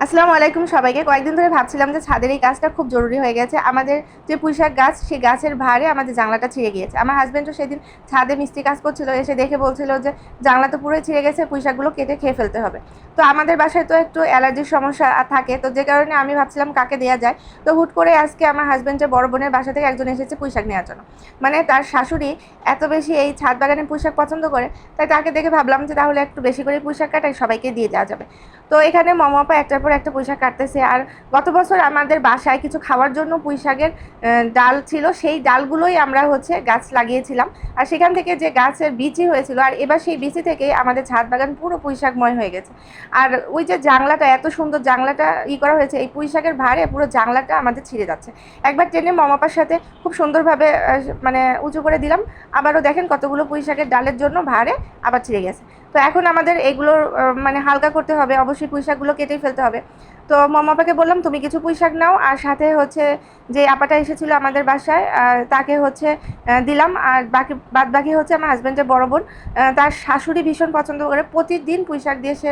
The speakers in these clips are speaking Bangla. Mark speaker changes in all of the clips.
Speaker 1: আসসালামু আলাইকুম সবাইকে। কয়েকদিন ধরে ভাবছিলাম যে ছাদের এই গাছটা খুব জরুরি হয়ে গেছে। আমাদের যে পুঁইশাক গাছ, সেই গাছের ভারে আমাদের জানলাটা ছিঁড়ে গিয়েছে। আমার হাজব্যান্ডও সেদিন ছাদে মিস্ত্রি কাজ করছিল, এসে দেখে বলছিল যে জানলা তো পুরোই ছিঁড়ে গেছে, পুঁইশাকগুলো কেটে খেয়ে ফেলতে হবে। তো আমাদের বাসায় তো একটু অ্যালার্জির সমস্যা থাকে, তো যে কারণে আমি ভাবছিলাম কাকে দেওয়া যায়। তো হুট করে আজকে আমার হাজব্যান্ডের বড় বোনের বাসা থেকে একজন এসেছে পুঁইশাক নেওয়ার জন্য। মানে তার শাশুড়ি এত বেশি এই ছাদ বাগানের পুঁইশাক পছন্দ করে, তাই তাকে দেখে ভাবলাম যে তাহলে একটু বেশি করে পুঁইশাক কাটাই, সবাইকে দিয়ে দেওয়া যাবে। তো এখানে আপা একটার পর একটা পুঁইশাক কাটতেছে। আর গত বছর আমাদের বাসায় কিছু খাওয়ার জন্য পুঁইশাকের ডাল ছিল, সেই ডালগুলোই আমরা গাছ লাগিয়েছিলাম। আর সেখান থেকে যে গাছের বীজই হয়েছিল, আর এবার সেই বীজই থেকেই আমাদের ছাদ বাগান পুরো পুঁইশাকময় হয়ে গেছে। আর ওই যে জানলাটা, এত সুন্দর জানলাটা করা হয়েছে, এই পুঁইশাকের ভারে পুরো জানলাটা আমাদের ছিঁড়ে যাচ্ছে। একবার টেনে আপার সাথে খুব সুন্দরভাবে মানে উঁচু করে দিলাম, আবারও দেখেন কতগুলো পুঁইশাকের ডালের জন্য ভারে আবার ছিঁড়ে গেছে। তো এখন আমাদের এগুলোর মানে হালকা করতে হবে, অবশ্যই পুঁইশাকগুলো কেটেই ফেলতে হবে। তো আপাকে বললাম তুমি কিছু পুঁইশাক নাও, আর সাথে যে আপাটা এসেছিল আমাদের বাসায় তাকে দিলাম। আর বাদ বাকি আমার হাজব্যান্ডের বড় বোন, তার শাশুড়ি ভীষণ পছন্দ করে, প্রতিদিন পুঁইশাক দিয়ে সে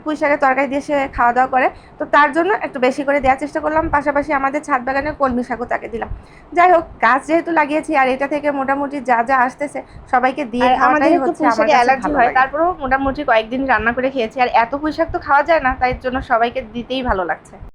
Speaker 1: পুঁইশাকের তরকারি দিয়ে সে খাওয়া দাওয়া করে। তো তার জন্য একটু বেশি করে দেওয়ার চেষ্টা করলাম, পাশাপাশি আমাদের ছাদ বাগানের কলমি শাকও তাকে দিলাম। যাই হোক, গাছ যেহেতু লাগিয়েছি আর এটা থেকে মোটামুটি যা যা আসতেছে সবাইকে দিয়ে খাওয়াটাই আমার অ্যালার্জি হয়, তারপরেও মোটামুটি কয়েকদিন রান্না করে খেয়েছি। আর এত পুঁইশাক তো খাওয়া যায় না, তাই জন্য সবাইকে দিতেই ভালো লাগছে।